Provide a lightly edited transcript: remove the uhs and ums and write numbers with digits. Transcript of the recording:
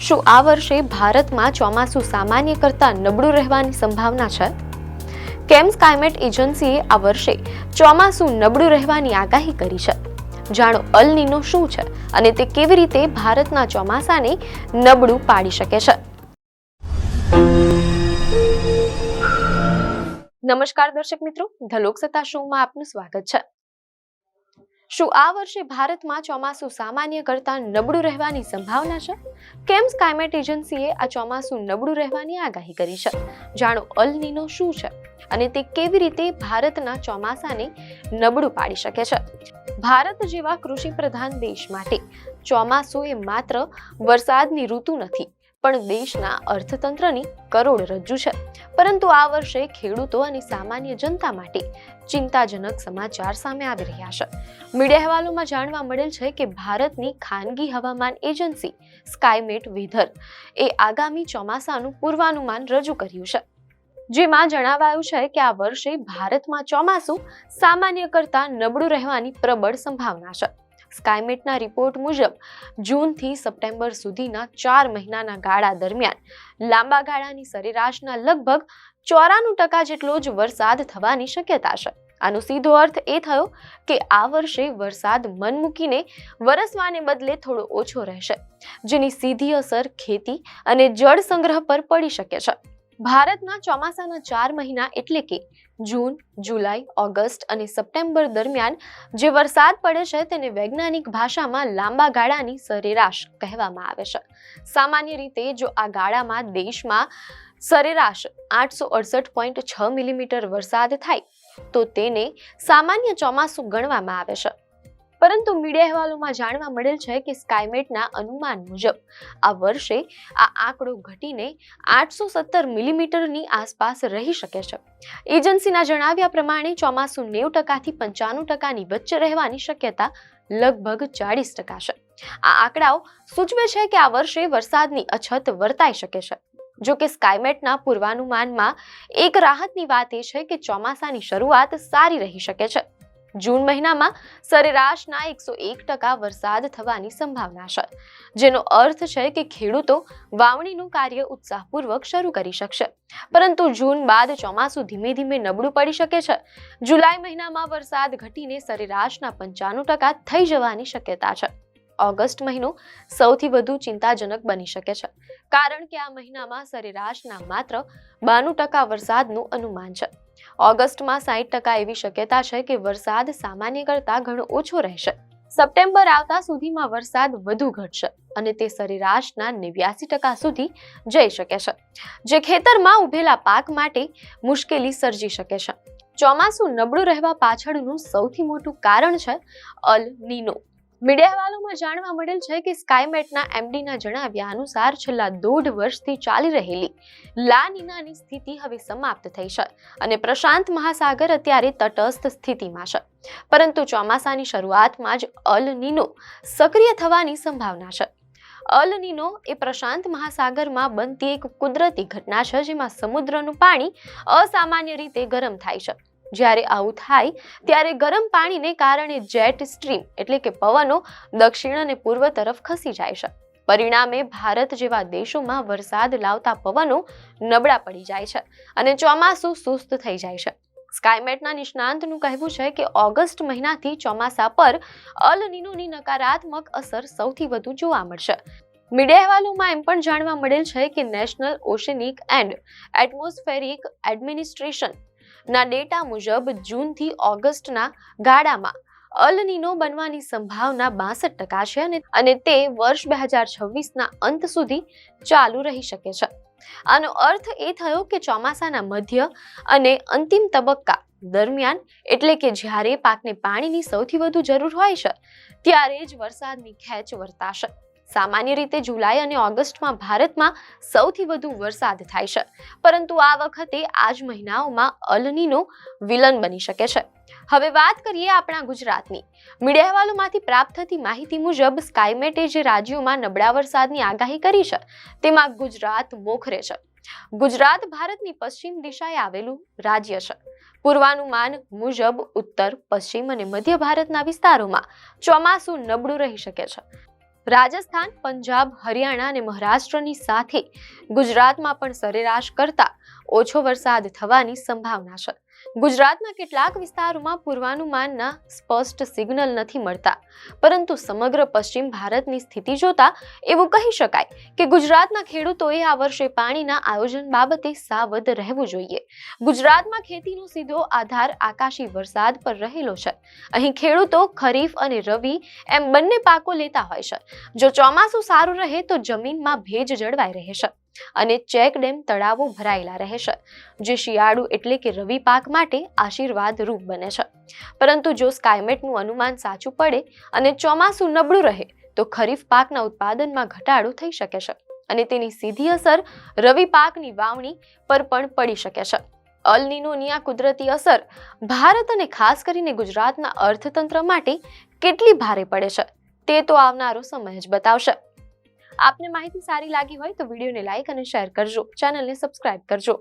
શું આ વર્ષે ભારતમાં ચોમાસું સામાન્ય કરતાં નબળું રહેવાની સંભાવના છે? કેમ સ્કાયમેટ એજન્સીએ આ વર્ષે ચોમાસું નબળું રહેવાની આગાહી કરી છે? જાણો અલ નીનો શું છે અને તે કેવી રીતે ભારતના ચોમાસાને નબળું પાડી શકે છે. નમસ્કાર દર્શક મિત્રો, ધ લોકસત્તા શોમાં આપનું સ્વાગત છે. શું આ વર્ષે ભારતમાં ચોમાસું સામાન્ય કરતાં નબળું રહેવાની સંભાવના છે? કેમ સ્કાયમેટ એજન્સીએ આ ચોમાસું નબળું રહેવાની આગાહી કરી છે? જાણો અલ નીનો શું છે અને તે કેવી રીતે ભારતના ચોમાસાને નબળું પાડી શકે છે. ભારત જેવા કૃષિ પ્રધાન દેશ માટે ચોમાસું એ માત્ર વરસાદની ઋતુ નથી, પણ દેશના અર્થતંત્રની કરોડરજ્જુ છે. પરંતુ આ વર્ષે ખેડૂતો અને સામાન્ય જનતા માટે ચિંતાજનક સમાચાર સામે આવી રહ્યા છે. મીડિયા અહેવાલોમાં જાણવા મળેલ છે કે ભારતની ખાનગી હવામાન એજન્સી સ્કાયમેટ વેધર એ આગામી ચોમાસાનું પૂર્વાનુમાન રજૂ કર્યું છે, જેમાં જણાવાયું છે કે આ વર્ષે ભારતમાં ચોમાસું સામાન્ય કરતાં નબળું રહેવાની પ્રબળ સંભાવના છે. સ્કાયમેટના રિપોર્ટ મુજબ જૂનથી સપ્ટેમ્બર સુધીના 4 મહિનાના ગાળા દરમિયાન લાંબા ગાળાની સરેરાશના લગભગ 94% જેટલો જ વરસાદ થવાની શક્યતા છે. આનો સીધો અર્થ એ થયો કે આ વર્ષે વરસાદ મન મૂકીને વરસવાને બદલે થોડો ઓછો રહેશે, જેની સીધી અસર ખેતી અને જળ સંગ્રહ પર પડી શકે છે. ભારતના ચોમાસાના 4 મહિના એટલે કે જૂન, જુલાઈ, ઓગસ્ટ અને સપ્ટેમ્બર દરમિયાન જે વરસાદ પડે છે તેને વૈજ્ઞાનિક ભાષામાં લાંબા ગાળાની સરેરાશ કહેવામાં આવે છે. સામાન્ય રીતે જો આ ગાળામાં દેશમાં સરેરાશ 868.6 મિલીમીટર વરસાદ થાય તો તેને સામાન્ય ચોમાસું ગણવામાં આવે છે. પરંતુ મીડિયા અહેવાલોમાં જાણવા મળેલ છે કે સ્કાયમેટના અનુમાન મુજબ આ વર્ષે આ આંકડો ઘટીને 817 મિલીમીટરની આસપાસ રહી શકે છે. એજન્સીના જણાવ્યા પ્રમાણે ચોમાસું 90% થી 95%ની વચ્ચે રહેવાની શક્યતા લગભગ 40% છે. આ આંકડાઓ સૂચવે છે કે આ વર્ષે વરસાદની અછત વર્તાઈ શકે છે. જો કે સ્કાયમેટના પૂર્વાનુમાનમાં એક રાહતની વાત એ છે કે ચોમાસાની શરૂઆત સારી રહી શકે છે. જૂન મહિનામાં સરેરાશના 101% વરસાદ થવાની સંભાવના છે, જેનો અર્થ છે કે ખેડૂતો વાવણીનું કાર્ય ઉત્સાહપૂર્વક શરૂ કરી શકશે. પરંતુ જૂન બાદ ચોમાસું ધીમે ધીમે નબળું પડી શકે છે. જુલાઈ મહિનામાં વરસાદ ઘટીને સરેરાશના 95% થઈ જવાની શક્યતા છે. ઓગસ્ટ મહિનો સૌથી વધુ ચિંતાજનક બની શકે છે, કારણ કે આ મહિનામાં સરેરાશના માત્ર 92% વરસાદનું અનુમાન છે. ઓગસ્ટમાં 60% એવી શક્યતા છે કે વરસાદ સામાન્ય કરતાં ઘણો ઓછો રહેશે. સપ્ટેમ્બર આવતા સુધીમાં વરસાદ વધુ ઘટશે અને તે સરેરાશના 89% સુધી જઈ શકે છે, જે ખેતરમાં ઉભેલા પાક માટે મુશ્કેલી સર્જી શકે છે. ચોમાસું નબળું રહેવા પાછળનું સૌથી મોટું કારણ છે અલ નીનો. મીડિયા અહેવાલોમાં જાણવા મળેલ છે કે સ્કાયમેટના એમડીના જણાવ્યા અનુસાર છેલ્લા 1.5 વર્ષથી ચાલી રહેલી લા નીનાની સ્થિતિ હવે સમાપ્ત થઈ છે અને પ્રશાંત મહાસાગર અત્યારે તટસ્થ સ્થિતિમાં છે. પરંતુ ચોમાસાની શરૂઆતમાં જ અલ નીનો સક્રિય થવાની સંભાવના છે. અલ નીનો એ પ્રશાંત મહાસાગરમાં બનતી એક કુદરતી ઘટના છે, જેમાં સમુદ્રનું પાણી અસામાન્ય રીતે ગરમ થાય છે. જ્યારે આવું થાય ત્યારે ગરમ પાણીને કારણે જેટ સ્ટ્રીમ એટલે કે પવનો દક્ષિણ અને પૂર્વ તરફ ખસી જાય છે. પરિણામે ભારત જેવા દેશોમાં વરસાદ લાવતા પવનો નબળા પડી જાય છે અને ચોમાસું સુસ્ત થઈ જાય છે. સ્કાયમેટના નિષ્ણાંતનું કહેવું છે કે ઓગસ્ટ મહિનાથી ચોમાસા પર અલ નીનોની નકારાત્મક અસર સૌથી વધુ જોવા મળશે. મીડિયા અહેવાલોમાં એમ પણ જાણવા મળેલ છે કે નેશનલ ઓશનિક એન્ડ એટમોસ્ફેરિક એડમિનિસ્ટ્રેશન ના ડેટા મુજબ જૂનથી ઓગસ્ટના ગાળામાં અલ નીનો બનવાની સંભાવના 62% છે અને તે વર્ષ 2026ના અંત સુધી ચાલુ રહી શકે છે. આનો અર્થ એ થયો કે ચોમાસાના મધ્ય અને અંતિમ તબક્કા દરમિયાન એટલે કે જ્યારે પાકને પાણીની સૌથી વધુ જરૂર હોય છે ત્યારે જ વરસાદની ખેંચ વર્તાશે. સામાન્ય રીતે જુલાઈ અને ઓગસ્ટમાં ભારતમાં સૌથી વધુ વરસાદ થાય છે, પરંતુ આ વખતે આ જ મહિનાઓમાં અલ નીનો વિલન બની શકે છે. હવે વાત કરીએ આપણા ગુજરાતની. મીડિયા અહેવાલોમાંથી પ્રાપ્ત થતી માહિતી મુજબ સ્કાયમેટે જે રાજ્યોમાં નબળા વરસાદની આગાહી કરી છે તેમાં ગુજરાત મોખરે છે. ગુજરાત ભારતની પશ્ચિમ દિશાએ આવેલું રાજ્ય છે. પૂર્વાનુમાન મુજબ ઉત્તર, પશ્ચિમ અને મધ્ય ભારતના વિસ્તારોમાં ચોમાસું નબળું રહી શકે છે. રાજસ્થાન, પંજાબ, હરિયાણા અને મહારાષ્ટ્રની સાથે ગુજરાતમાં પણ સરેરાશ કરતા ઓછો વરસાદ થવાની સંભાવના છે. ગુજરાતના કેટલાક વિસ્તારોમાં પૂર્વાનુમાનના સ્પષ્ટ સિગ્નલ નથી મળતા, પરંતુ સમગ્ર પશ્ચિમ ભારતની સ્થિતિ જોતા એવું કહી શકાય કે ગુજરાતના ખેડૂતોએ આ વર્ષે પાણીના આયોજન બાબતે સાવધ રહેવું જોઈએ. ગુજરાતમાં ખેતીનો સીધો આધાર આકાશી વરસાદ પર રહેલો છે. અહીં ખેડૂતો ખરીફ અને રવિ એમ બંને પાકો લેતા હોય છે. જો ચોમાસું સારું રહે તો જમીનમાં ભેજ જળવાઈ રહે છે અને ચેક ડેમ તળાવો ભરાયેલા રહે છે, જે શિયાળુ એટલે કે રવિ પાક માટે આશીર્વાદ રૂપ બને છે. પરંતુ જો સ્કાયમેટનું અનુમાન સાચું પડે અને ચોમાસું નબળું રહે તો ખરીફ પાકના ઉત્પાદનમાં ઘટાડો થઈ શકે છે અને તેની સીધી અસર રવિ પાકની વાવણી પર પણ પડી શકે છે. અલ નીનોની આ કુદરતી અસર ભારત અને ખાસ કરીને ગુજરાતના અર્થતંત્ર માટે કેટલી ભારે પડે છે તે તો આવનારો સમય જ બતાવશે. આપને માહિતી સારી લાગી હોય તો વિડીયોને લાઈક અને શેર કરજો, ચેનલને સબસ્ક્રાઇબ કરજો.